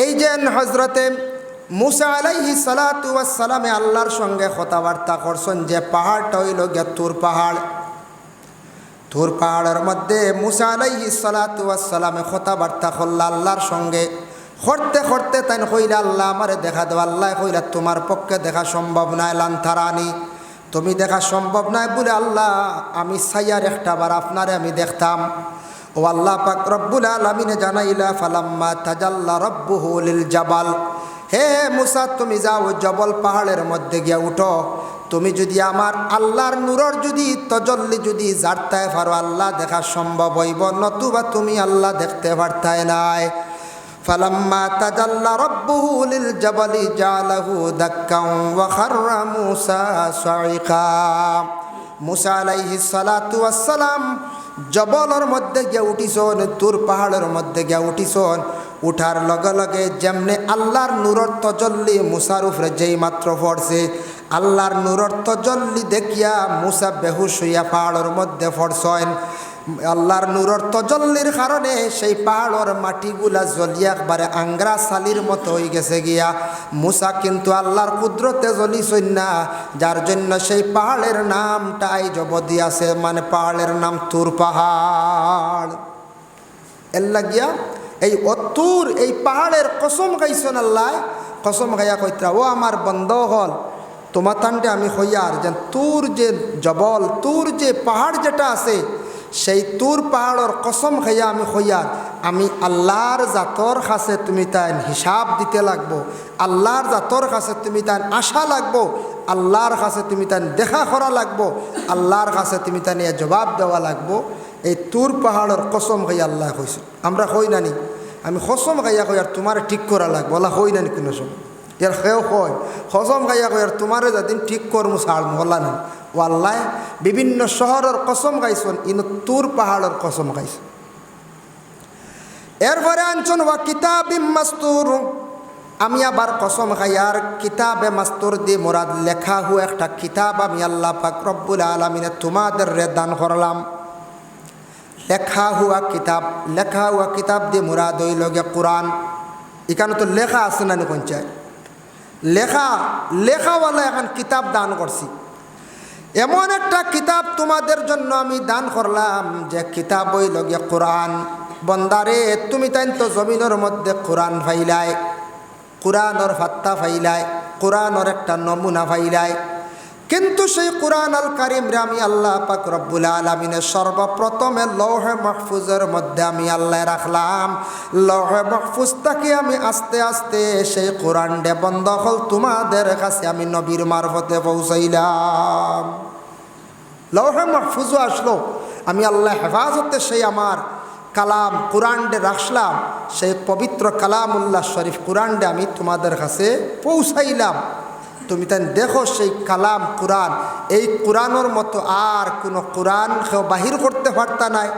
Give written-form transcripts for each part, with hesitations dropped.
এই যে হজরতে মুসা আলাইহিস সালাতু ওয়াস সালামে আল্লাহর সঙ্গে কথাবার্তা করছেন, যে পাহাড়টা হইল গিয়া তুর পাহাড়। তুর পাহাড়ের মধ্যে মুসা আলাইহিস সালাতু ওয়াস সালামে কথাবার্তা করল আল্লাহর সঙ্গে। করতে করতে তাই কইলা, আল্লাহ আমারে দেখা দাও। আল্লাহ কইলা, তোমার পক্ষে দেখা সম্ভব নয়, লান্থারানি, তুমি দেখা সম্ভব নয় বলে আল্লাহ আমি সাইয়ার একটা বার আপনারে আমি দেখতাম। ও আল্লাহ পাক রব্বুল আলামিনে জানাইলা, ফালাম্মা তাজাল্লা রব্বুহু লিল জাবাল, হে মুসা তুমি যাও জবল পাহাড়ের মধ্যে গিয়া উঠো। তুমি যদি আমার আল্লাহর নূরের যদি তজল্লি যদি জারতায় পারো, আল্লাহ দেখা সম্ভব হইব, নতুবা তুমি আল্লাহ দেখতে পারতাই নাই। ফালাম্মা তাজাল্লা রব্বুহু লিল জাবালি জালাহু দাক্কান ওয়া খাররা মুসা সাইকা। মুসা আলাইহিস সালাতু ওয়াস সালাম জবলের মধ্যে গিয়া উঠিছন, তুর পাহাড়ের মধ্যে গিয়া উঠিছন। উঠার লগে লগে যেমনে আল্লাহর নূরের তজল্লি মুসার উপরে যেই মাত্র পড়ছে, আল্লাহর নূরের তজল্লি দেখিয়া মুসা বেহুশ হইয়া পাহাড়ের মধ্যে পড়ছেন। আল্লাহর নূরের তজল্লির কারণে সেই পাহাড়ের মাটিগুলা জ্বলিয়া একবারে আংরা সালির মতো হয়ে গেছে গিয়া। মুসা কিন্তু আল্লাহর কুদরতে জ্বলিছেন না, যার জন্য সেই পাহাড়ের নামটা এই জবদি আছে, মানে পাহাড়ের নাম তুর পাহাড়। এর লাগিয়া এই অতুর এই পাহাড়ের কসম খাইছেন আল্লাহ। কসম খাইয়া কইত্রা, ও আমার বন্ধ হল তোমার তান্ডে আমি হইয়ার যে তুর যে জবল তুর যে পাহাড় যেটা আছে, সেই তুর পাহাড়ের কসম খাইয়া আমি হইয়ার, আমি আল্লাহর জাতর কাছে তুমি তাই হিসাব দিতে লাগবো, আল্লাহর জাতর কাছে তুমি তাই আশা লাগবো, আল্লাহর কাছে তুমি তাই দেখা করা লাগবো, আল্লাহর কাছে তুমি তাই নিয়ে জবাব দেওয়া লাগবো। এই তুর পাহাড়ের কসম খাইয়া আল্লাহ কইছে। আমরা কই নানি আমি কসম খাইয়া কই আর তোমার ঠিক করা লাগবো, আল্লাহ কই নানি কোনো সময় এর সেও কয় কসম খাইয়া কই আর তোমারে যেদিন ঠিক করমু ছাড় মহল্লা নেই। ও আল্লাহ বিভিন্ন শহরের কসম খাইছেন, ইন তুর পাহাড়ের কসম খাইছেন। এরপরে আনছেন ওয়া কিতাবিম মাসতুর, আমি আবার কসম খাইয়ার কিতাবে মাস্তুর দিয়ে মোরাদ লেখা হু একটা কিতাব আমি আল্লাহ পাক রব্বুল আলামিনে তোমাদের দান করলাম। লেখা হুয়া কিতাব দিয়ে মুরাদ হইল গিয়া কোরআন। এখানে তো লেখা আছে না পঞ্চায়েত, লেখাওয়ালা এখন কিতাব দান করছি। এমন একটা কিতাব তোমাদের জন্য আমি দান করলাম, যে কিতাব হইল গিয়া কোরআন। বন্দারে তুমি তাই তো জমিনের মধ্যে কোরআন ফাইলাই, কোরআনর ফাত্তা ফাইলাই, কোরআনর একটা নমুনা ফাইলাই, কিন্তু সেই কোরআন আল কারিম রে আমি আল্লাহ পাক রব্বুল আলামিনের সর্বপ্রথমে লৌহে মাহফুজের মধ্যে আমি আল্লাহ রাখলাম। লৌহে মাহফুজটাকে আমি আস্তে আস্তে সেই কোরআন ডে বন্ধ হল তোমাদের কাছে আমি নবীর মারফতে পৌঁছাইলাম। লৌহে মাহফুজও আসলো, আমি আল্লাহ হেফাজতে সেই আমার কালাম কোরআন ডে রাখলাম, সেই পবিত্র কালামুল্লাহ শরীফ কোরআন ডে আমি তোমাদের কাছে পৌঁছাইলাম। তুমি তাই দেখো সেই কালাম কোরআন, এই কোরআনের মতো আর কোনো কোরআন কেউ বাহির করতে পারতা নাই,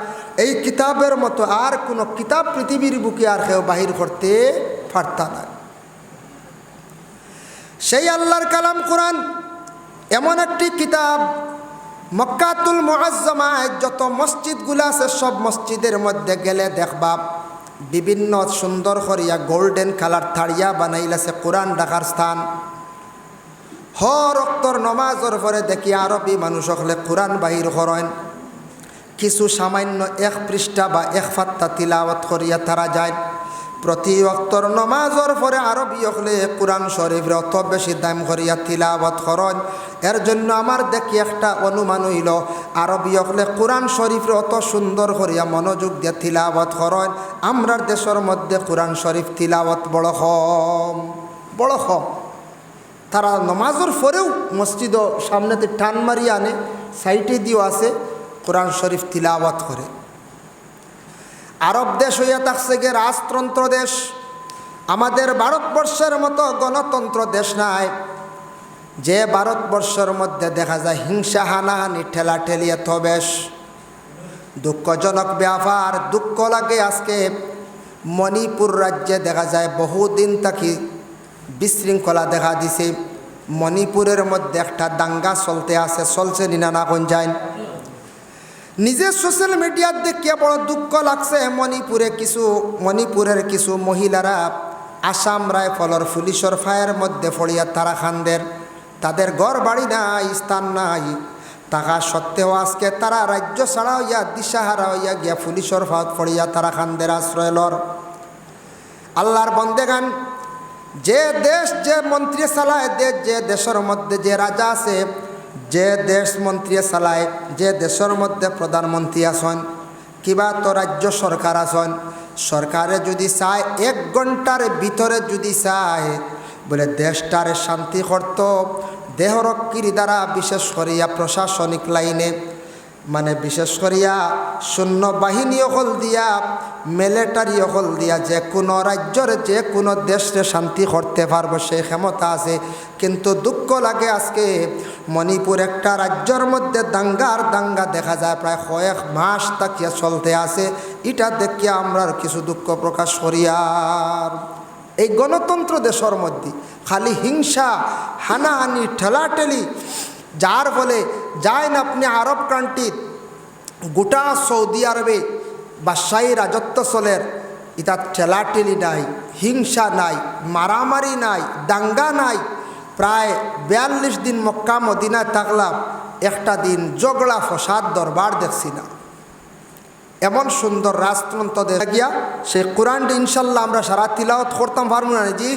এই কিতাবের মতো আর কোনো কিতাব পৃথিবীর বুকে আর কেউ বাহির করতে পারতা না। সেই আল্লাহর কালাম কোরআন এমন একটি কিতাব, মক্কাতুল মুআজ্জামায় যত মসজিদগুলো আছে সব মসজিদের মধ্যে গেলে দেখবা বিভিন্ন সুন্দর করিয়া গোল্ডেন কালার থাড়িয়া বানাইলাছে কোরআন রাখার স্থান। হর অক্তর নমাজের পরে দেখি আরবি মানুষ হলে কোরআন বাহির করেন, কিছু সামান্য এক পৃষ্ঠা বা এক ফাত্তা তিলাওয়াত করিয়া তারা যায়। প্রতি অক্তর নমাজের পরে আরবি হলে কোরআন শরীফের অত বেশি দাম করিয়া তিলাওয়াত করেন। এর জন্য আমার দেখি একটা অনুমান হইল, আরবি হলে কোরআন শরীফের অত সুন্দর করিয়া মনোযোগ দিয়ে তিলাওয়াত করেন, আমরার দেশের মধ্যে কোরআন শরীফ তিলাওয়াত বড় কম। তারা নমাজের পরেও মসজিদ সামনেতে টান মারিয়ে আনে, সাইটে দিয়েও আছে কোরআন শরীফ তিলাওয়াত করে। আরব দেশ হইয়া থাকছে গে রাজতন্ত্র দেশ, আমাদের ভারতবর্ষের মতো গণতন্ত্র দেশ নাই, যে ভারতবর্ষের মধ্যে দেখা যায় হিংসা হানাহানি ঠেলাঠেলি এত বেশ দুঃখজনক ব্যাপার। দুঃখ লাগে আজকে মণিপুর রাজ্যে দেখা যায় বহুদিন থাকি বিশৃঙ্খলা দেখা দিছে। মণিপুরের মধ্যে একটা দাঙ্গা চলছে নিনা না কোন যায়। নিজে সোশ্যাল মিডিয়ার দেখিয়া বড় দুঃখ লাগছে। মণিপুরের কিছু মহিলারা আসাম রাইফলর পুলিশের ফায়ের মধ্যে পড়িয়া তারা খানদের, তাদের ঘর বাড়ি নাই, স্থান নাই, থাকা সত্ত্বেও আজকে তারা রাজ্য ছাড়া হইয়া দিশাহারা হইয়া গিয়া পুলিশের ফাঁদ পড়িয়া তারা খানদের আশ্রয় লর। আল্লাহর বন্দেগান, যে দেশ যে মন্ত্রী চালায়, যে দেশের মধ্যে যে রাজা আছে, যে দেশ মন্ত্রী চালায়, যে দেশের মধ্যে প্রধানমন্ত্রী আছেন, কিবা তো রাজ্য সরকার আছেন, সরকারে যদি চায় 1 ঘন্টার ভিতরে যদি চায় বলে দেশটারে শান্তি করত, দেহরক্ষীর দ্বারা বিশেষ করিয়া প্রশাসনিক লাইনে মানে বিশেষ করিয়া সৈন্যবাহিনী অকল দিয়া, মিলিটারি অকল দিয়া যে কোনো রাজ্যের যে কোনো দেশে শান্তি করতে পারবো সেই ক্ষমতা আছে। কিন্তু দুঃখ লাগে আজকে মণিপুর একটা রাজ্যের মধ্যে দাঙ্গা দেখা যায়, প্রায় কয়েক মাস তাকিয়া চলতে আছে। এটা দেখিয়া আমরা কিছু দুঃখ প্রকাশ করি। আর এই গণতন্ত্র দেশের মধ্যে খালি হিংসা, হানাহানি, ঠেলাঠেলি, যার ফলে যায় না আপনি আরব কান্ট্রির গোটা সৌদি আরবে বাদশাহী রাজত্ব চলের, এটা ঠেলাঠেলি নাই, হিংসা নাই, মারামারি নাই, দাঙ্গা নাই। প্রায় 42 দিন মক্কা মদিনায় থাকলাম, একটা দিন ঝগড়া ফসাদ দরবার দেখছি না। এমন সুন্দর রাজতন্ত্র দেখা গিয়া সেই কোরআনটা ইনশাল্লাহ আমরা সারা তিলাওয়াত করতাম পারবো না জি,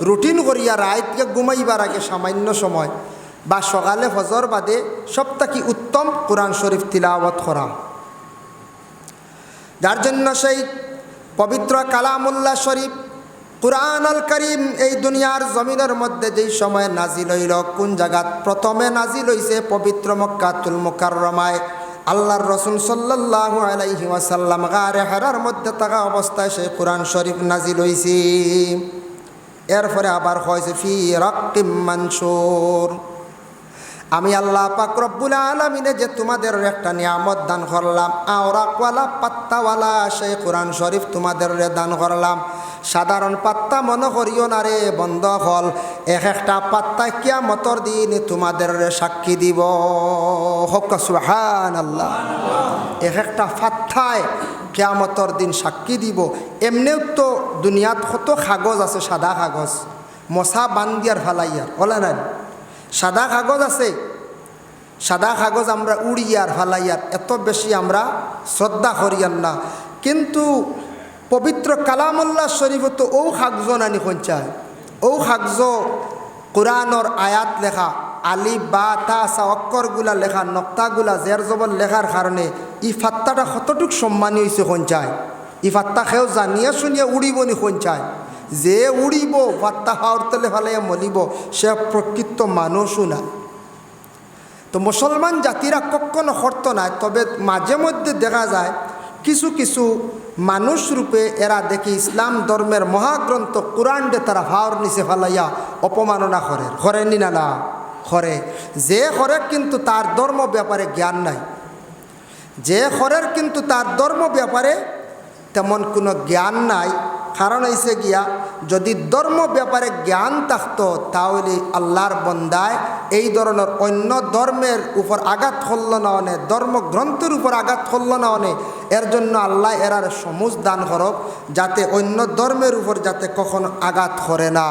রুটিন করিয়া রাতকে ঘুমাইবার আগে সামান্য সময় বা সকালে ফজর বাদে সবথেকে উত্তম কোরআন শরীফ তিলাওয়াত করা। যার জন্য সেই পবিত্র কালামুল্লাহ শরীফ কুরআন আল করিম এই দুনিয়ার জমিনের মধ্যে যেই সময় নাজিল হইল, কোন জায়গাত প্রথমে নাজিল হইছে? পবিত্র মক্কাতুল মুকাররমায়। আল্লাহর রসুল সাল্লাল্লাহু আলাইহি ওয়াসাল্লাম গারে হেরার মধ্যে থাকা অবস্থায় সেই কোরআন শরীফ নাজিল হইছে। এরপরে আবার হয়েছে ফি রাক্কিম মানশুর। আমি আল্লাহ পাক রব্বুল আলামিনে যে তোমাদের একটা নিয়ামত দান করলাম, আওরাকওয়ালা পাত্তাওয়ালা সেই কোরআন শরীফ তোমাদের দান করলাম। সাধারণ পাত্তা মনে করিও না রে বন্ধ হল, এক একটা পাত্তায় কিয়ামতর দিন তোমাদের সাক্ষী দিব। হক সুবহানাল্লাহ। এক একটা পাত্তায় কিয়ামতর দিন সাক্ষী দিব। এমনিও তো দুনিয়াত কত কাগজ আছে, সাদা কাগজ, মশা বান্দিয়ার ফালাইয়ার বলে না, সাদা কাগজ আছে, সাদা কাগজ আমরা উড়িয়ার ফালাইয়ার এত বেশি আমরা শ্রদ্ধা করিয়ার না। কিন্তু পবিত্র কালামুল্লাহ শরীফ তো ও কাগজ নানি পঞ্চায়, ও কাগজ কোরআনর আয়াত লেখা, আলিফ বা তা সা অক্ষরগুলা লেখা, নক্তাগুলা জের জবর লেখার কারণে ই ফাত্তাটা কতটুক সম্মানী হয়েছে পঞ্চায়। ই ফাত্তা খেয়েও জানিয়ে শুনিয়ে উড়িব নি পঞ্চায়। যে উড়িব ফাত্তা হাওর তেলে ফালাইয়া মলিব সে প্রকৃত মানুষও না। তো মুসলমান জাতিরা কখনো করত না, তবে মাঝে মধ্যে দেখা যায় কিছু কিছু মানুষ রূপে এরা দেখি ইসলাম ধর্মের মহাগ্রন্থ কোরআনকে তারা হাওর নিচে ফালাইয়া অপমাননা করেনি না করে। যে করে কিন্তু তার ধর্ম ব্যাপারে জ্ঞান নাই, যে করের কিন্তু তার ধর্ম ব্যাপারে তেমন কোনো জ্ঞান নাই। কারণ হয়েছে গিয়া যদি ধর্ম ব্যাপারে জ্ঞান থাকতো তাহলে আল্লাহর বন্দায় এই ধরনের অন্য ধর্মের উপর আঘাত করল না অনে, ধর্মগ্রন্থের উপর আঘাত করল না অনে। এর জন্য আল্লাহ এরার সমুজ দান করব যাতে অন্য ধর্মের উপর যাতে কখনো আঘাত করে না।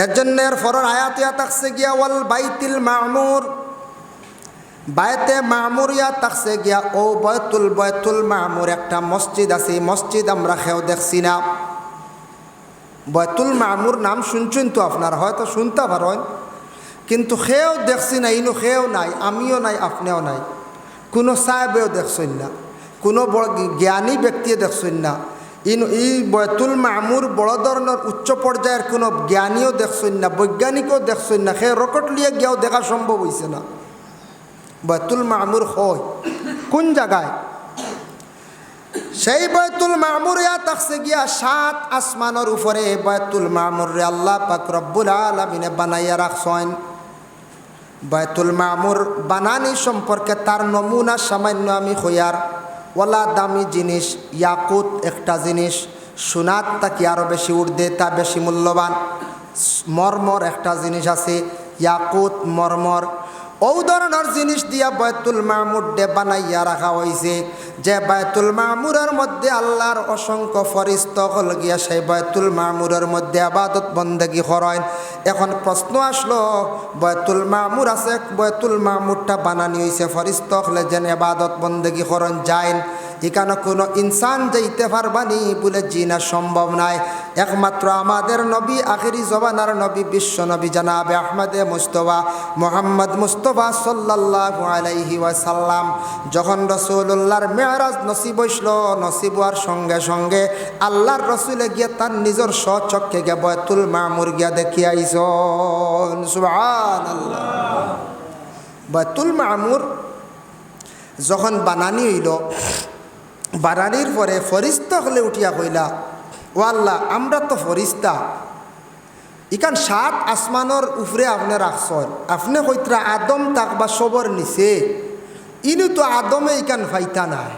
এর জন্য এর ফরের আয়াতিয়া থাকছে গিয়া ওয়াল বাইতিল মামুর, বায়তে মামুরিয়া থাকছে গিয়া ও বয়তুল মামুর একটা মসজিদ আছে, মসজিদ আমরা খেয়েও দেখছি না। বয়তুল মামুর নাম শুনছেন তো আপনারা, হয়তো শুনতে পারেন, কিন্তু খেয়েও দেখছি না। ইনু খেয়েও নাই, আমিও নাই, আপনিও নাই, কোনো সাহেবেও দেখছেন না, কোনো বড় জ্ঞানী ব্যক্তিও দেখছেন না। এই বয়তুল মামুর বড় ধরনের উচ্চ পর্যায়ের কোনো জ্ঞানীও দেখছেন না, বৈজ্ঞানিকও দেখছেন না। খেয়ে রকেট লিয়ে গিয়েও দেখা সম্ভব হয়েছে না। বয়তুল মামুর হয় কোন জায়গায়? সেই বয়তুল মামুর থাকছে গিয়া 7 আসমানের উপরে। বয়তুল মামুর রে আল্লাহ পাক রব্বুল আলামিনে বানাইয়া রাখছেন। বয়তুল মামুর বানানি সম্পর্কে তার নমুনা সামান্য আমি হইয়ার। ওলা দামি জিনিস ইয়াকুত একটা জিনিস, সোনার তাকি আরও বেশি উর্দে, তা বেশি মূল্যবান। মরমর একটা জিনিস আছে, ইয়াকুত মরমর, ও ধরনের জিনিস দিয়া বয়তুল মামুর ডে বানাইয়া রাখা হয়েছে। যে বায়তুল মামুরের মধ্যে আল্লাহর অসংখ্য ফরিস্তা হল গিয়া সেই বায়তুল মামুরের মধ্যে আবাদত বন্দেগী করেন। এখন প্রশ্ন আসলো, বায়তুল মামুর আছে, বায়তুল মামুরটা বানানি হয়েছে ফরিস্তা হলে যেন আবাদত বন্দেগী করেন যাইন, এখানে কোনো ইনসান যাইতে পারবানি বলে জিনা সম্ভব নাই। একমাত্র আমাদের নবী, আখিরি জবানার নবী, বিশ্ব নবী জানাবে আহমদে মুস্তফা মোহাম্মদ মুস্তফা সাল্লাল্লাহু আলাইহি ওয়াসাল্লাম যখন রাসূলুল্লাহর মেরাজ নসিব হইল, নসিব হওয়ার সঙ্গে সঙ্গে আল্লাহর রসুলে গিয়ে তার নিজের স্বচক্ষে গিয়ে বায়তুল মামুর গিয়া দেখি আইসন। সুবহানাল্লাহ। বায়তুল মামুর যখন বানানি হইল, বানানির পরে ফরিস্তা হলে উঠিয়া কইলা, ও আল্লাহ, আমরা তো ফরিস্তা, ইকান 7 আসমানোর উপরে আপনি রাখছেন, আপনি কইতরা আদম থাকবা সবর নিচে, ইনু তো আদমে ইকান ফাইতা নাই,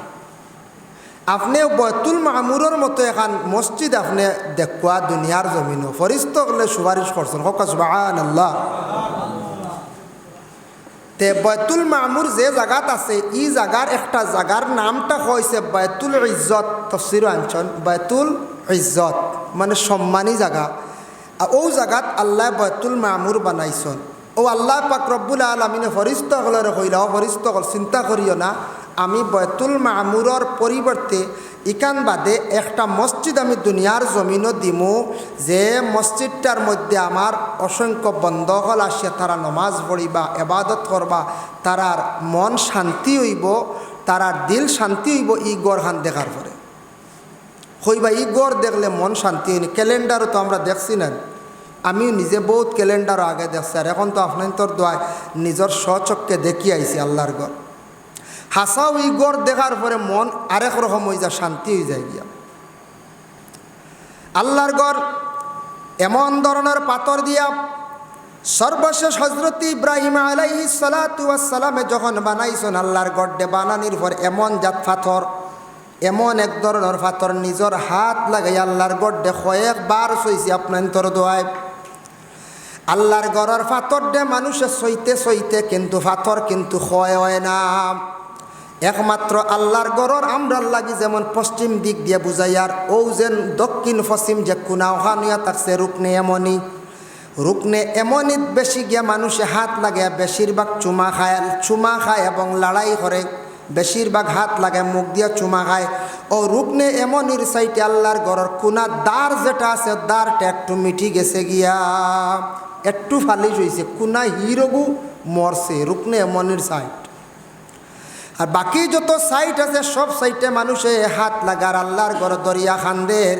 আপনি বায়তুল মামুরের মতো এখন মসজিদ আপনি দেখুয়া দুনিয়ার জমিনও, ফরিস্তা হলে সুপারিশ করছেন। হক সুবহানাল্লাহ। তে বায়তুল মামুর যে জায়গাত আছে, ই জায়গার একটা জায়গার নামটা হয়েছে বায়তুল ইজ্জত। তফসির আনছন বায়তুল ইজ্জত মানে সম্মানী জায়গা। ও জায়গাত আল্লাহ বায়তুল মামুর বানাইছন। ও আল্লাহ পাক রব্বুল আলামিনে ফরিস্তা হলের কইলা, ফরিস্তা হল চিন্তা করিও না, আমি বায়তুল মামুরের পরিবর্তে ইকান বাদে একটা মসজিদ আমি দুনিয়ার জমিনও দিমু, যে মসজিদটার মধ্যে আমার অসংখ্য বন্ধকল আসিয়া তারা নমাজ পড়িবা, এবাদত করবা, তারার মন শান্তি হইব, তারার দিল শান্তি হইব। ই গড়হান দেখার পরে হইবা, ই গড় দেখলে মন শান্তি হইনি। ক্যালেন্ডারও তো আমরা দেখছি না, আমি নিজে বহুত ক্যালেন্ডারও আগে দেখছি, আর এখন তো আপনার দোয়ায় নিজের স্বচক্ষে দেখি আইছি আল্লাহর গড়। হাসাও ই গড় দেখার পরে মন আরেক রকম হয়ে যায়, শান্তি হয়ে যায় গিয়া। আল্লাহর গড় এমন ধরনের পাথর দিয়া সর্বশেষ হজরত ইব্রাহিম আলাইহিস সালাতু ওয়াস সালামে যখন বানাইছেন আল্লাহর গড়ে, বানানির পর এমন জাত পাথর, এমন এক ধরনের পাথর নিজের হাত লাগাই আল্লাহর গড়ে কয়েকবার সইছে আপনার তোর দোয়ায়। আল্লাহর গড়ের পাথর দে মানুষে সইতে সইতে কিন্তু পাথর কিন্তু ক্ষয় হয় না। একমাত্র আল্লাহর গড়র আমরার লাগি যেমন পশ্চিম দিক দিয়ে বুঝাইয়ার, ও যেন দক্ষিণ পশ্চিম যে কোনা ওখানিয়া থাকছে রুকনে এমনই, রুকনে এমনই বেশি গিয়া মানুষে হাত লাগে, বেশিরভাগ চুমা খায় এবং লড়াই করে, বেশিরভাগ হাত লাগে মুখ দিয়া চুমা খায়। ও রুকনে এমনির সাইটে আল্লাহর গড়র কোনা দ্বার যেটা আছে, দ্বারটা একটু মিঠি গেছে গিয়া, একটু ফালিশ হয়েছে, কোনা হিরগু মরছে, রুকনে এমনির সাইট। আর বাকি যত সাইট আছে সব সাইটে মানুষে হাত লাগার আল্লাহর গড় দরিয়া খান্দের।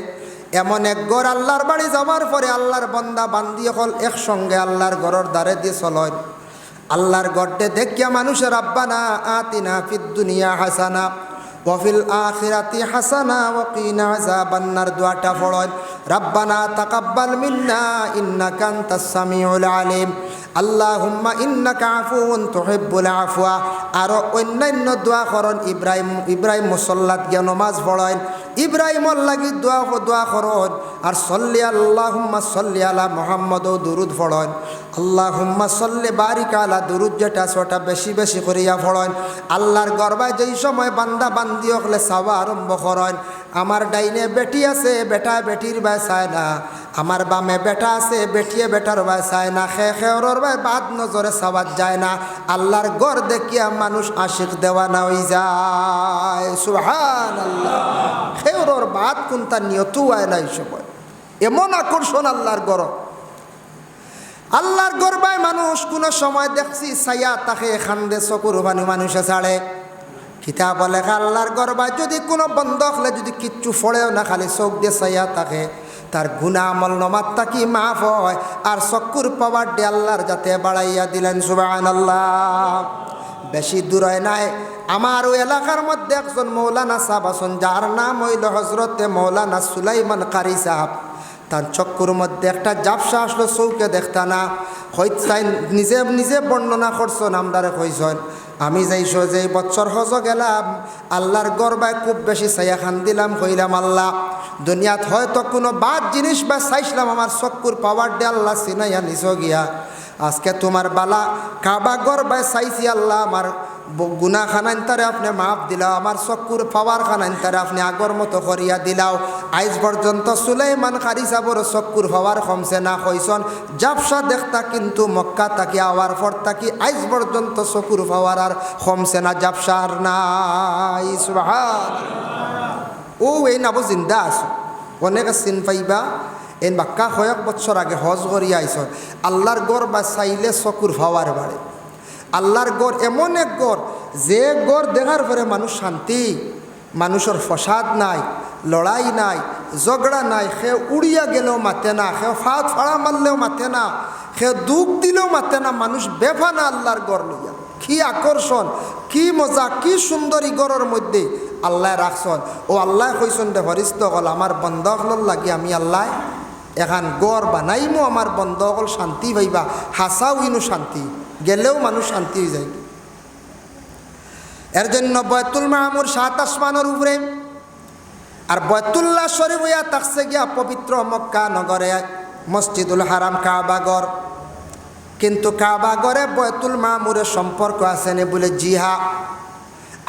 এমন এক গড় আল্লাহর বাড়ি যাওয়ার পরে আল্লাহর বান্দা বান্দি হল একসঙ্গে আল্লাহর গড়র দ্বারে দিয়ে চলয়। আল্লাহর গড়ে দেখিয়া মানুষের রাব্বানা আতিনা ফিদ দুনিয়া হাসানা ওয়া ফিল আখিরাতি হাসানা ওয়া কিনা আযাবান্নার দোয়াটা পড়য়। রাব্বানা তাকাব্বাল মিন্না ইন্নাকা আনতাস সামিউল আলিম, আল্লাহুম্মা ইন্নাকা আফুউন তুহিব্বুল আফওয়া। আর অন্যান্য দোয়া করেন। ইব্রাহিম মুসল্লাত গিয়া নমাজ পড়েন, ইব্রাহিমর লাগি দোয়া করেন। আর সল্লি আল্লাহুম্মা সল্লি আলা মুহাম্মদ ও দুরুদ পড়েন। আল্লাহুম্মা সল্লি বারিক আলা, দুরুদ যেটা সেটা বেশি বেশি করিয়া পড়েন। আল্লাহর গর্বায় যেই সময় বান্দা বান্দি হলে চাওয়া আরম্ভ করেন, আমার ডাইনে বেটি আছে, বেটা বেটির বাই চায় না, আমার বামে বেটা আছে, বেটিয়ে বেটার বাই চায় না, খেওরর বাই বাদ নজরে চাওয়াত যায় না। আল্লাহর গড় দেখিয়া মানুষ আশিক দেওয়ানা হয়ে যায়। সুবহানাল্লাহ। খেওরর বাদ কোনটা নিয়তও হয় না, এই সময় এমন আকর্ষণ আল্লাহর গড়। আল্লাহর গর্বায় মানুষ কোনো সময় দেখছি ছায়া তাকে খান্দে, চকুর বানু মানুষে ছাড়ে। কিতাব লেখা আল্লাহর গর্বায় যদি কোনো বন্ধ হলে যদি কিচ্ছু ফড়েও না, খালি চোখ দিয়ে ছায়া থাকে, তার গুনাহ আমল নমাত তাকি মাফ হয়। আর চকুর পাওয়ার দিয়ে আল্লাহর যাতে বাড়াইয়া দিলেন। সুবহানাল্লাহ। বেশি দূর হয় নাই, আমার ওই এলাকার মধ্যে একজন মৌলানা সাহেব আছেন, যার নাম হইল হজরতে মৌলানা সুলাইমান কারি সাহেব। তার চক্কুর মধ্যে একটা জাপসা আসলো, চৌকে দেখতা না, হইতাই নিজে নিজে বর্ণনা করছেন, আমরারে কইছেন। আমি যাইছ যে বছর হজ গেলাম, আল্লাহর গর্বায় খুব বেশি ছায়া খান দিলাম, কইলাম আল্লাহ দুনিয়াত হয়তো কোনো বাদ জিনিস বা চাইছিলাম, আমার চক্কুর পাওয়ার দিয়ে আল্লাহ চিনাইয়া নিছ গিয়া। আজকে তোমার বালা কাবা গর্বায় চাইছি আল্লাহ, আমার গুনা খানাইন তারে আপনি মাফ দিলাও, আমার চকুর পাওয়ার খানাইন তারে আপনি আগর মতো করিয়া দিলাও। আইজ পর্যন্ত সুলাইমান কারি সাবর চকুর পাওয়ার কমছে না কইসন জাপসা দেখতা, কিন্তু মক্কা তাকি আওয়ার পর তাকি আইজ পর্যন্ত চকুর পাওয়ার আর কমছে না, জাপসা আর নাই। সুবহানাল্লাহ। ও এই নাবো জিন্দা আছো, অনেকে চিন পাইবা। এই বাক্কা কয়েক বছর আগে হজ করিয়া আইস। আল্লাহর গড় বা চাইলে চকুর পাওয়ার বাড়ে। আল্লাহর গড় এমন এক গড়, যে গড় দেখার পরে মানুষ শান্তি, মানুষের ফসাদ নাই, লড়াই নাই, ঝগড়া নাই, সে উড়িয়া গেলেও মাতে না, সে ফাঁদ ফাড়া মারলেও মাতে না, সে দুঃখ দিলেও মাতে না, মানুষ বেফানা আল্লাহর গড় লইয়া। কি আকর্ষণ, কি মজা, কি সুন্দর ই গড়ের মধ্যে আল্লাহ রাখছন। ও আল্লাহ কইসন দে ফরিস্ত হল আমার বন্ধ হল লাগি আমি আল্লাহ এখন গড় বানাইমো, আমার বন্ধ হল শান্তি পাইবা। হাসাও ইনু শান্তি, গেলেও মানুষ শান্তি হয়ে যায়। এর জন্য বয়তুল মামুর 7 আসমানের উপরে, আর বয়তুল্লাহ শরীফ হইয়া থাকছে গিয়া পবিত্র মক্কা নগরে মসজিদুল হারাম কাবাগর। কিন্তু কাবাগরে বয়তুল মামুরের সম্পর্ক আছে নে বলে জিহা।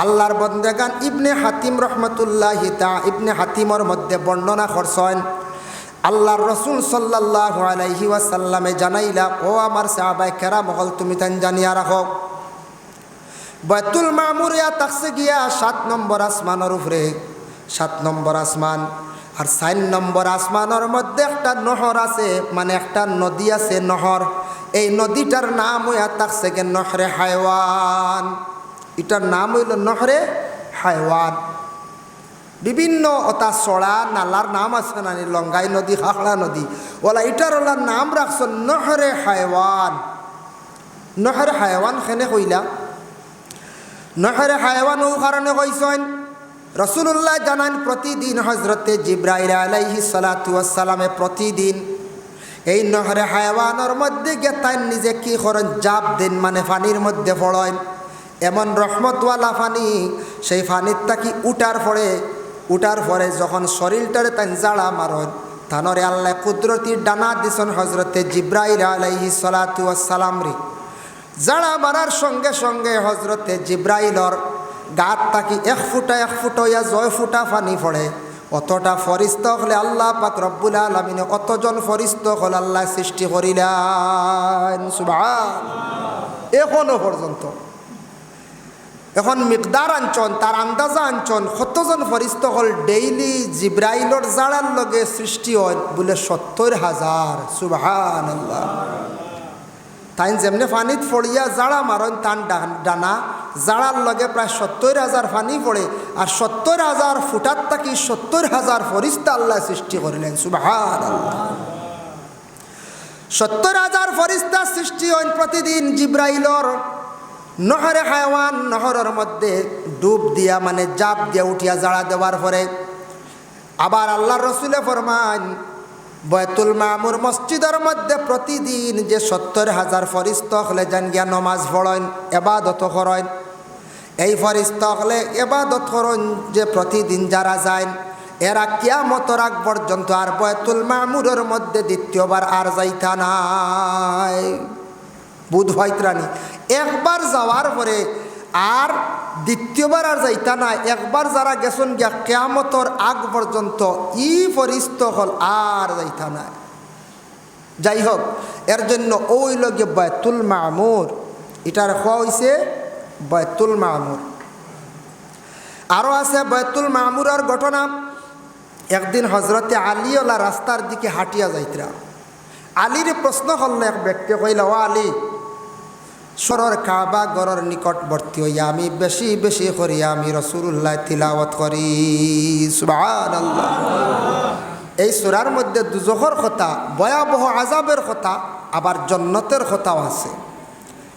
আল্লাহর বন্দেগান ইবনে হাতিম রহমতুল্লাহি ইবনে হাতিমর মধ্যে বর্ণনা করছেন, আল্লাহর রসুল সাল্লাল্লাহু আলাইহি ওয়াসাল্লামে জানাইলা, ও আমার সাহাবায়ে কেরাম হল তুমি তান জানিয়া রাখো, বয়তুল মামুর ইয়া থাকছে গিয়া 7 নম্বর আসমানের উপরে, 7 নম্বর আসমান। আর 4 নম্বর আসমানের মধ্যে একটা নহর আছে, মানে একটা নদী আছে নহর। এই নদীটার নাম হইয়া থাকছে গে নহরে হায়ওয়ান। এটার নাম হইল নহরে হায়ওয়ান। বিভিন্ন ওটা চড়া নালার নাম আছে না, লঙ্গাই নদী, খাখড়া নদী, ওলা এটার ওলা নাম রাখছেন নহরে হায়ওয়ান। নহরে হায়ওয়ান খেনে কইলা, নহরে হায়ওয়ান ও কারণে কইছেন রাসূলুল্লাহ জানান প্রতিদিন হযরতে জিবরাইল আলাইহিস সালাতু ওয়াস সালামে প্রতিদিন এই নহরে হায়ওয়ানের মধ্যে গেতাই নিজে কি করেন, জাপ দেন, মানে পানির মধ্যে পড়েন। এমন রহমতওয়ালা পানি, সেই পানির তাকি উঠার পরে যখন শরীরটারে তাই জাড়া মারেন, তানরে আল্লাহ কুদরতির ডানা দিছেন হযরতে জিবরাইল আলাইহিস সালাতু ওয়াস সালাম রে। জাড়া মারার সঙ্গে সঙ্গে হযরতে জিবরাইলর গাত তাকি 1 ফুটা 1 ফুটা ইয়া 6 ফুটা পানি পড়ে। অতটা ফরিস্ত হলে আল্লাহ পাক রব্বুল আলামিনে অতজন ফরিস্ত হল আল্লাহ সৃষ্টি করিলেন। সুবহানাল্লাহ। এখনো পর্যন্ত এখন মিকদার আনছন, তার আন্দাজা আনছন কতজন ফরিস্ত হল ডেইলি জিব্রাইলর জাড়ার লগে সৃষ্টি হয় বলে 70,000। সুবহানাল্লাহ। তাই যেমনি পানিত ফড়িয়া জাড়া মারন, তান ডানা জাড়ার লগে প্রায় 70,000 পানি পড়ে, আর 70,000 ফুটার থাকি 70,000 ফরিস্তা আল্লাহ সৃষ্টি করিলেন। সুবহানাল্লাহ। 70,000 ফরিস্তা সৃষ্টি হয় প্রতিদিন জিব্রাইলর নহরে হায়ওয়ান, নহরের মধ্যে ডুব দিয়া, মানে জাপ দিয়া উঠিয়া জাড়া দেওয়ার পরে আবার আল্লাহর রসুলে ফরমান, বয়তুল মামুর মসজিদের মধ্যে প্রতিদিন যে 70,000 ফরিস্তা হলে যান গিয়া নমাজ পড়েন, এবাদত করেন। এই ফরিস্তা হলে এবাদত করেন যে প্রতিদিন যারা যায়, এরা কিয়ামতের আগ পর্যন্ত আর বয়তুল মামুরের মধ্যে দ্বিতীয়বার আর যাইতা নাই। বুধ হয়ত্রানি একবার যাওয়ার পরে আর দ্বিতীয়বার আর যাইতা না। একবার যারা গেছেন গিয়া কিয়ামতের আগ পর্যন্ত ই ফরিস্তা হল আর যাইতা না। যাই হোক, এর জন্য ওই লগে বয়তুল মামুর, এটার খোয়া হয়েছে বয়তুল মামুর। আরও আছে বয়তুল মামুরের ঘটনা। একদিন হজরতে আলীওয়ালা রাস্তার দিকে হাঁটিয়া যাইতরা। আলীর প্রশ্ন করলে এক ব্যক্তি কইল, ও আলী, সরর কাবা গড়ের নিকটবর্তী হইয়া আমি বেশি বেশি করিয়া আমি রাসূলুল্লাহ তিলাওয়াত করি। সুবহানাল্লাহ। এই সূরার মধ্যে দুজখের কথা, ভয়াবহ আযাবের কথা, আবার জান্নাতের কথাও আছে।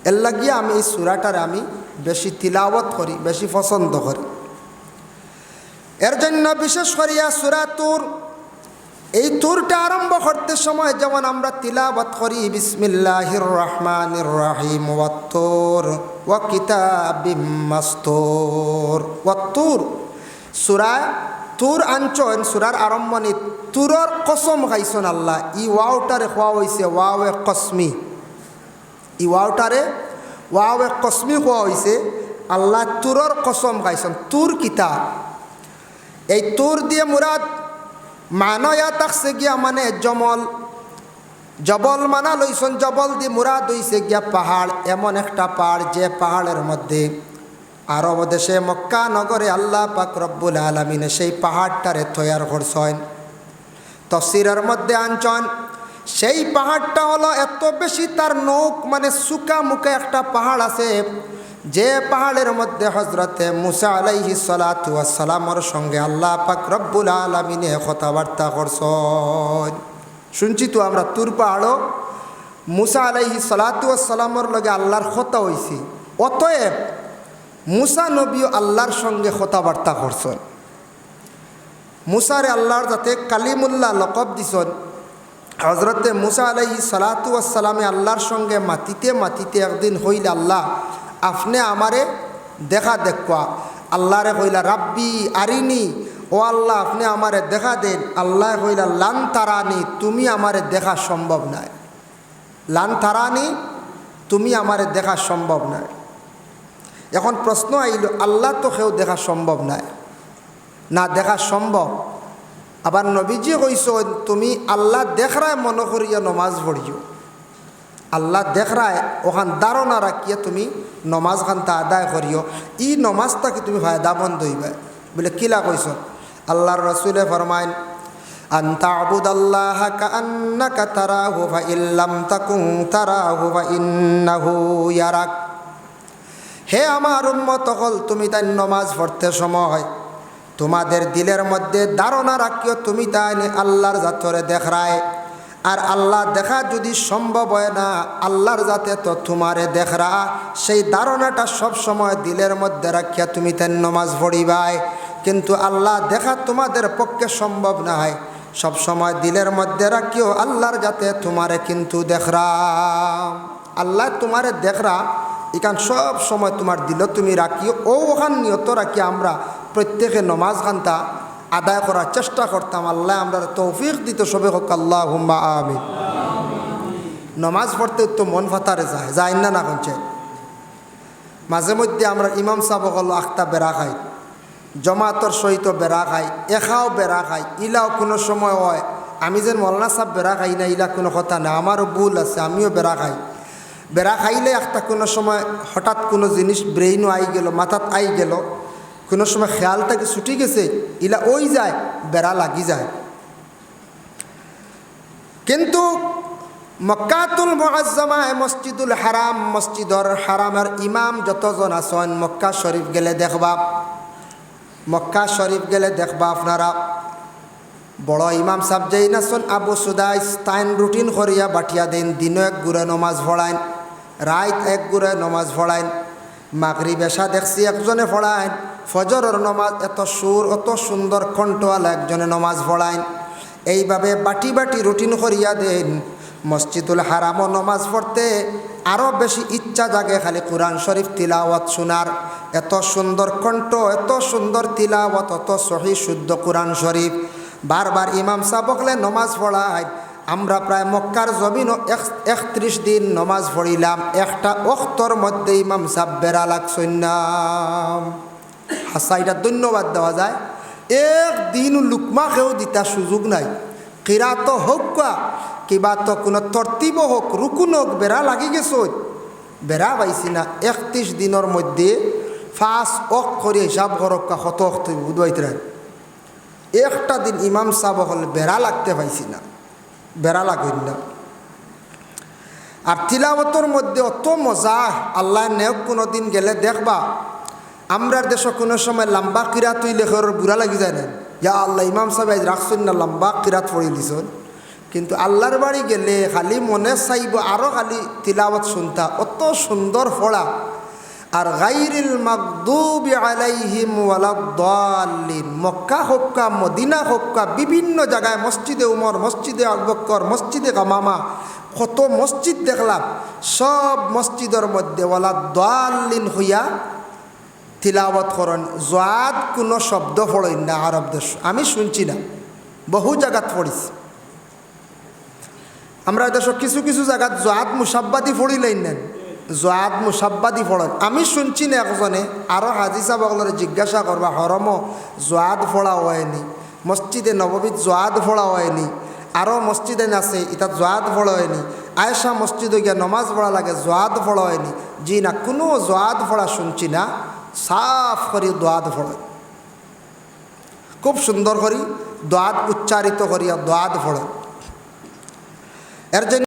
এর লাগিয়ে আমি এই সূরাটার আমি বেশি তিলাওয়াত করি, বেশি পছন্দ করি। এর জন্য বিশেষ করিয়া সূরা তুর, এই তুরটা আরম্ভ করতে সময় যেমন আমরা তিলাওয়াত করি বিসমিল্লাহির রহমানির রহিম, ওয়াত-তুর ওয়া কিতাবিম মাসতুর। ওয়াত-তুর সূরা তুর আনছন, সূরার আরম্ভণী তুরর কসম খাইছন আল্লাহ। ই ওয়াওটারে খোয়া হয়েছে ওয়াওয়ে কসমি, ই ওয়াওটারে ওয়াওয়ে কসমি খোয়া হয়েছে। আল্লাহ তুরর কসম খাইছেন। তুর কিতা, এই তুর দিয়ে মুরাদ মানয়া থাকছে গিয়া মানে জমল, জবল মানা লইছেন। জবল দিয়ে মুরাদ হইছে গিয়া পাহাড়, এমন একটা পাহাড় যে পাহাড়ের মধ্যে আরব দেশে মক্কা নগরে আল্লাহ পাক রব্বুল আলামিনে সেই পাহাড়টারে তৈয়ার করছেন। তফসিরের মধ্যে আনছেন সেই পাহাড়টা হলো এত বেশি তার নৌক মানে সুকা মুখে একটা পাহাড় আছে, যে পাহাড়ের মধ্যে হজরতে মুসা আলাইহিস সালাতু ওয়াস সালামের সঙ্গে আল্লাহ পাক রব্বুল আলামিনে কথাবার্তা করছেন। শুনছি তো আমরা তুর পাহাড়ও মুসা আলাইহিস সালাতু ওয়াস সালামের লগে আল্লাহর কথা হইছে। অতএব মুসা নবীও আল্লাহর সঙ্গে কথাবার্তা করছেন। মুসারে আল্লাহর যাতে কালিমুল্লাহ লকব দিছেন। হজরতে মুসা আলাইহিস সালাতু ওয়াস সালামে আল্লাহর সঙ্গে মাতিতে মাতিতে একদিন হইল, আল্লাহ আপনি আমারে দেখা দেখবা। আল্লাহরে কইলা রাব্বি আরিনি, ও আল্লাহ আপনি আমারে দেখা দেন। আল্লাহ কইলা লান তারানি, তুমি আমারে দেখা সম্ভব নয়। লান তারানি, তুমি আমারে দেখা সম্ভব নয়। এখন প্রশ্ন আইল, আল্লাহ তো কেউ দেখা সম্ভব নয়, না দেখা সম্ভব। আবার নবীজি কইস তুমি আল্লাহ দেখরায় মনে করিয়া নমাজ পড়িও। আল্লাহ দেখরায় ওখান ধারণা রাখিয়া তুমি নমাজ খানটা আদায় করিও। ই নমাজটাকে তুমি ফায়দাবন্ধ হইবে বলে কিলা কইস। আল্লাহর রসুলে ফরমাইন আন তা'বুদাল্লাহা কাআন্নাকা তারাহু ফা ইল্লাম তাকুন তারাহু ফা ইন্নাহু ইয়ারাক। হে আমার উম্মত হল, তুমি তাই নমাজ পড়তে সময় তোমাদের দিলের মধ্যে ধারণা রাখিও তুমি তাই আল্লাহর জাতরে দেখরায়। আর আল্লাহ দেখা যদি সম্ভব হয় না, আল্লাহর জাতে তো তোমারে দেখরা, সেই ধারণাটা সব সময় দিলের মধ্যে রাখিয়া তুমি তাই নমাজ পড়িবাই। কিন্তু আল্লাহ দেখা তোমাদের পক্ষে সম্ভব না হয়, সব সময় দিলের মধ্যে রাখিও আল্লাহর জাতে তোমারে কিন্তু দেখরা। আল্লাহ তোমারে দেখরা এখান সব সময় তোমার দিল তুমি রাখিও। ওখান নিয়ত রাখি আমরা প্রত্যেকে নমাজ খানটা আদায় করার চেষ্টা করতাম। আল্লাহ আমরা তৌফিক দিত সবে হোক, আল্লাহুম্মা আমিন। নমাজ পড়তে তো মন ফাতারে যায় না না কনছে। মাঝে মধ্যে আমরা ইমাম সাহেব হল আখতা বেড়া খাই, জমাতর সহিত বেড়া খাই, এখাও বেড়া খাই। ইলাও কোনো সময় হয় আমি যেন মৌলানা সাহেব বেড়া খাই না, ইলা কোনো কথা না, আমারও ভুল আছে, আমিও বেড়া খাই। বেড়া খাইলে একটা কোনো সময় হঠাৎ কোনো জিনিস ব্রেইনও আই গেল, মাথাত আই গেল, কোনো সময় খেয়ালটাকে ছুটি গেছে, ইলা ওই যায় বেড়া লাগি যায়। কিন্তু মক্কাতুল মুআজ্জামায় মসজিদুল হারাম, মসজিদর হারামের ইমাম যতজন আছেন মক্কা শরীফ গেলে দেখবা, মক্কা শরীফ গেলে দেখবা আপনারা বড় ইমাম সাহেব যেই নাচন আবু সুদাইস তাইন রুটিন করিয়া বাঠিয়া দেন। দিনও এক গুড়ে নমাজ পড়াইন, রাত এক গুড়ে নমাজ পড়াইন, মাগরিব এশা দেখছি একজনে পড়াইন, ফজরের নমাজ এত সুর অত সুন্দর কণ্ঠওয়ালা একজনে নমাজ পড়াইন। এইভাবে বাটি বাটি রুটিন করিয়া দেন। মসজিদুল হারামও নমাজ পড়তে আরও বেশি ইচ্ছা জাগে খালি কোরআন শরীফ তিলাওয়াত শোনার। এত সুন্দর কণ্ঠ, এত সুন্দর তিলাওয়াত, অত সহি শুদ্ধ কোরআন শরীফ। বারবার ইমাম সাহেব বকলে নমাজ পড়ায়। আমরা প্রায় মক্কার জমিনও 31 দিন নমাজ পড়িলাম, একটা ওয়াক্তর মধ্যে ইমাম সাহেব বেড়া লাগছেন না। হাসা এটা ধন্যবাদ দেওয়া যায়। একদিন লুকমা খেয়েও দিতা সুযোগ নাই। কিরাত হোক কিবা তো কোনো তরতিব হোক, রুকুন হোক, বেড়া লাগি গেছ, বেড়া পাইছি না। 31 দিনের মধ্যে 5 অক করে হিসাব করক্কা কত অক্ত বুধবাইতে একটা দিন ইমাম সাহেব হলে বেড়া লাগতে পাইছি না, বেড়া লাগেন না। আর তিলাওয়াতের মধ্যে অত মজা আল্লাহ নেওক। কোনো দিন গেলে দেখবা আমরার দেশে কোনো সময় লম্বা কিরাত হইলে বুড়া লাগি যায় না, ইয়া আল্লাহ ইমাম সাহেব আজ রাখছেন না, লম্বা কিরাত পড়ে দিছেন। কিন্তু আল্লাহর বাড়ি গেলে খালি মনে চাইব আরও খালি তিলাওয়াত শুনতা, অত সুন্দর পড়া। আর গায়রিল মাগদুবি আলাইহিম ওয়ালাদ-দাল্লিন, মক্কা হোক্কা মদিনা হোক্কা বিভিন্ন জায়গায়, মসজিদে উমর, মসজিদে আবু বকর, মসজিদে গামামা, কত মসজিদ দেখলাম। সব মসজিদের মধ্যে ওয়ালাদ-দাল্লিন হইয়া তিলাওয়াত করেন। জাদ কোনো শব্দ পড়েন না আরব দেশ, আমি শুনছি না, বহু জায়গাত পড়িছি। আমরা দেশ কিছু কিছু জায়গাত জাদ মুসাব্বাদি পড়িলেন নেন, জোয়াদ মুসাব্বাদি ফড়েন। আমি শুনছি না একজনে, আরও হাজি সাহেবগুলোরে জিজ্ঞাসা করবা হরম জোয়াদ ফোড়া হয়নি, মসজিদে নববীত জোয়াদ ফোড়া হয়নি, আরও মসজিদে আছে ইটা জোয়াদ ফোড়া হয়নি, আয়েশা মসজিদে গিয়ে নমাজ পড়া লাগে জোয়াদ ফোড়া হয়নি। জি না, কোনো জোয়াদ ফোড়া শুনছি না, সাফ করি দোয়াদ ফোড়ে, খুব সুন্দর করি দোয়াদ উচ্চারিত করিয়া দোয়াদ ফোড়ে। এর জন্য